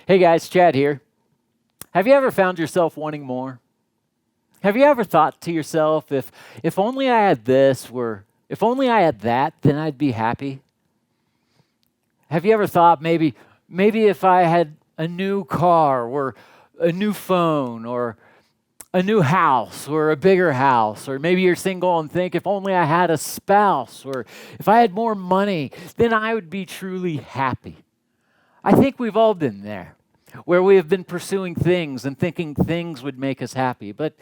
Hey guys, Chad here. Have you ever found yourself wanting more? Have you ever thought to yourself, if only I had this, or if only I had that, then I'd be happy? Have you ever thought maybe if I had a new car or a new phone or a new house or a bigger house, or maybe you're single and think if only I had a spouse or if I had more money, then I would be truly happy. I think we've all been there, where we have been pursuing things and thinking things would make us happy. But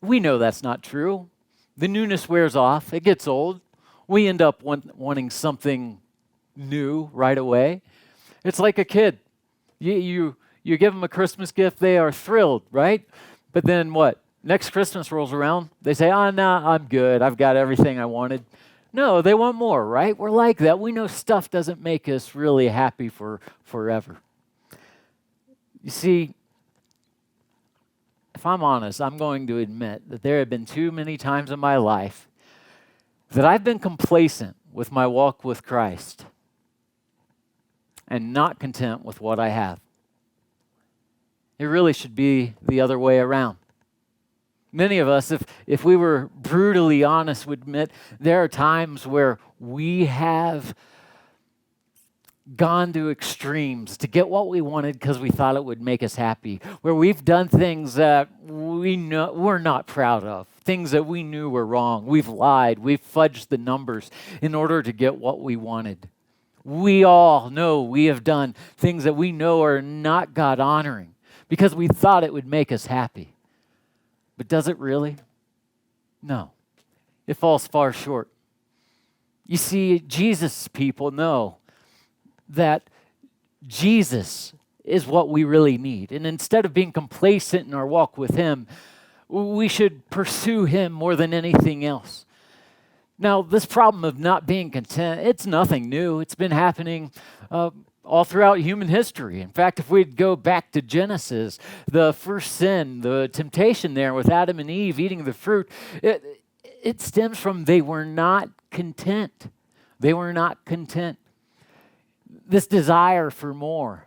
we know that's not true. The newness wears off. It gets old. We end up wanting something new right away. It's like a kid. You give them a Christmas gift, they are thrilled, right? But then what? Next Christmas rolls around, they say, oh, no, I'm good. I've got everything I wanted. No, they want more, right? We're like that. We know stuff doesn't make us really happy for forever. You see, if I'm honest, I'm going to admit that there have been too many times in my life that I've been complacent with my walk with Christ and not content with what I have. It really should be the other way around. Many of us, if we were brutally honest, would admit there are times where we have gone to extremes to get what we wanted because we thought it would make us happy, where we've done things that we're not proud of, things that we knew were wrong. We've lied, we've fudged the numbers in order to get what we wanted. We all know we have done things that we know are not God-honoring because we thought it would make us happy. But does it really? No. It falls far short. You see, Jesus people know that Jesus is what we really need. And instead of being complacent in our walk with Him, we should pursue Him more than anything else. Now, this problem of not being content, it's nothing new. It's been happening all throughout human history. In fact, if we'd go back to Genesis, the first sin, the temptation there with Adam and Eve eating the fruit, it stems from they were not content. They were not content. This desire for more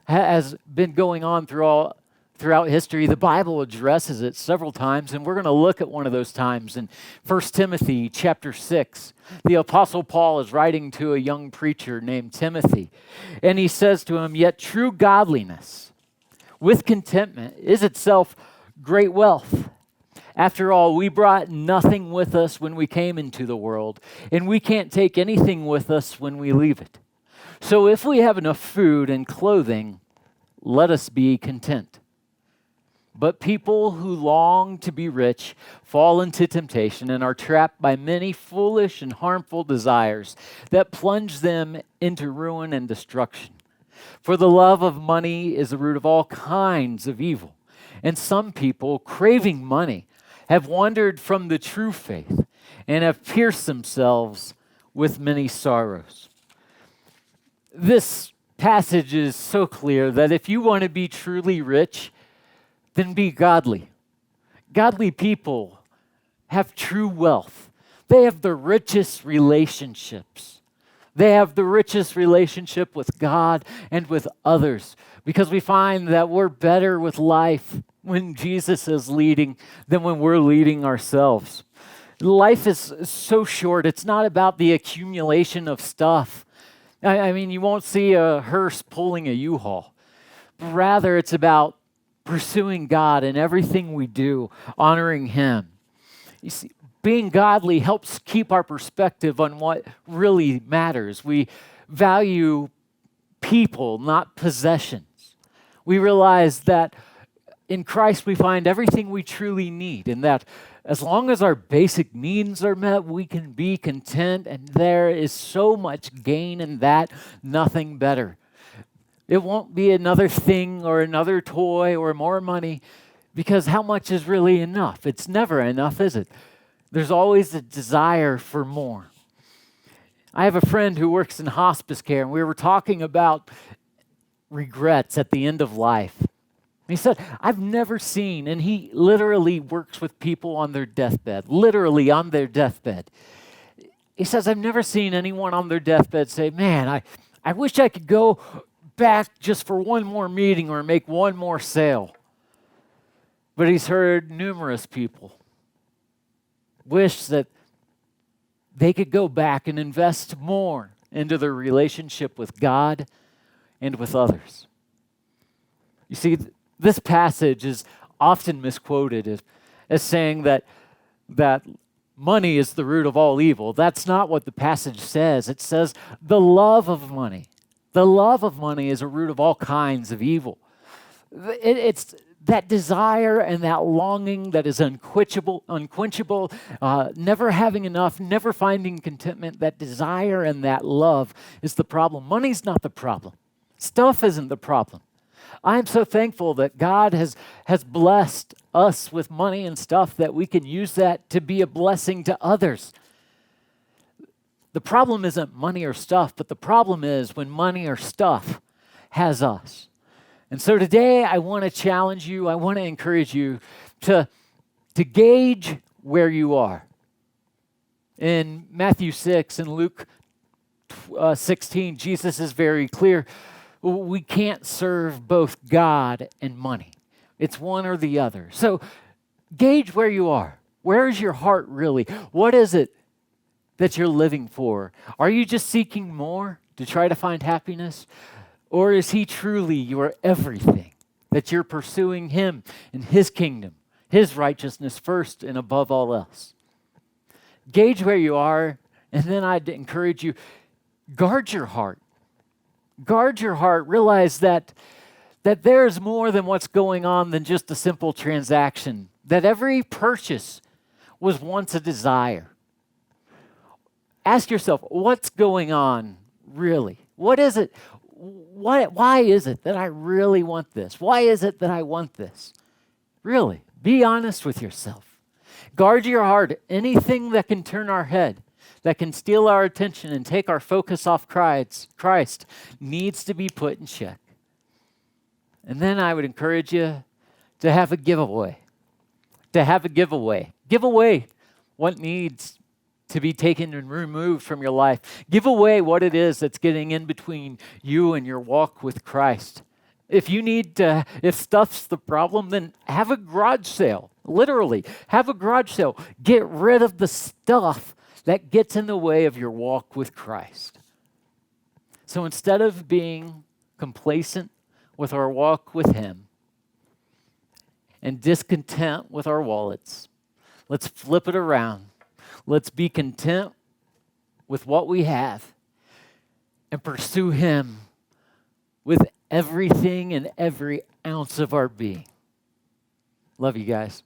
has been going on throughout history. The Bible addresses it several times, and we're going to look at one of those times in 1 Timothy chapter 6. The Apostle Paul is writing to a young preacher named Timothy, and he says to him, "Yet true godliness with contentment is itself great wealth. After all, we brought nothing with us when we came into the world, and we can't take anything with us when we leave it. So if we have enough food and clothing, let us be content. But people who long to be rich fall into temptation and are trapped by many foolish and harmful desires that plunge them into ruin and destruction. For the love of money is the root of all kinds of evil. And some people, craving money, have wandered from the true faith and have pierced themselves with many sorrows." This passage is so clear that if you want to be truly rich, then be godly. Godly people have true wealth. They have the richest relationships. They have the richest relationship with God and with others, because we find that we're better with life when Jesus is leading than when we're leading ourselves. Life is so short. It's not about the accumulation of stuff. I mean, you won't see a hearse pulling a U-Haul. Rather, it's about pursuing God in everything we do, honoring Him. You see, being godly helps keep our perspective on what really matters. We value people, not possessions. We realize that in Christ we find everything we truly need, and that as long as our basic needs are met, we can be content, and there is so much gain in that, nothing better. It won't be another thing or another toy or more money, because how much is really enough? It's never enough, is it? There's always a desire for more. I have a friend who works in hospice care, and we were talking about regrets at the end of life. He said, I've never seen, and he literally works with people on their deathbed, literally on their deathbed. He says, I've never seen anyone on their deathbed say, man, I wish I could go back just for one more meeting or make one more sale. But he's heard numerous people wish that they could go back and invest more into their relationship with God and with others. You see, this passage is often misquoted as saying that money is the root of all evil. That's not what the passage says. It says the love of money. The love of money is a root of all kinds of evil. It's that desire and that longing that is unquenchable, never having enough, never finding contentment. That desire and that love is the problem. Money's not the problem. Stuff isn't the problem. I'm so thankful that God has blessed us with money and stuff that we can use that to be a blessing to others. The problem isn't money or stuff, but the problem is when money or stuff has us. And so today I want to challenge you, I want to encourage you to gauge where you are. In Matthew 6 and Luke 16, Jesus is very clear. We can't serve both God and money. It's one or the other. So gauge where you are. Where is your heart really? What is it that you're living for? Are you just seeking more to try to find happiness? Or is He truly your everything? That you're pursuing Him and His kingdom, His righteousness first and above all else. Gauge where you are, and then I'd encourage you, guard your heart. Guard your heart. Realize that there's more than what's going on than just a simple transaction. That every purchase was once a desire. Ask yourself, what's going on really? What is it? Why is it that I really want this? Why is it that I want this? Really, be honest with yourself. Guard your heart. Anything that can turn our head, that can steal our attention and take our focus off Christ needs to be put in check. And then I would encourage you to have a giveaway. Give away what needs to be taken and removed from your life. Give away what it is that's getting in between you and your walk with Christ. If stuff's the problem, then have a garage sale. Literally, have a garage sale. Get rid of the stuff that gets in the way of your walk with Christ. So instead of being complacent with our walk with Him and discontent with our wallets, let's flip it around. Let's be content with what we have and pursue Him with everything and every ounce of our being. Love you guys.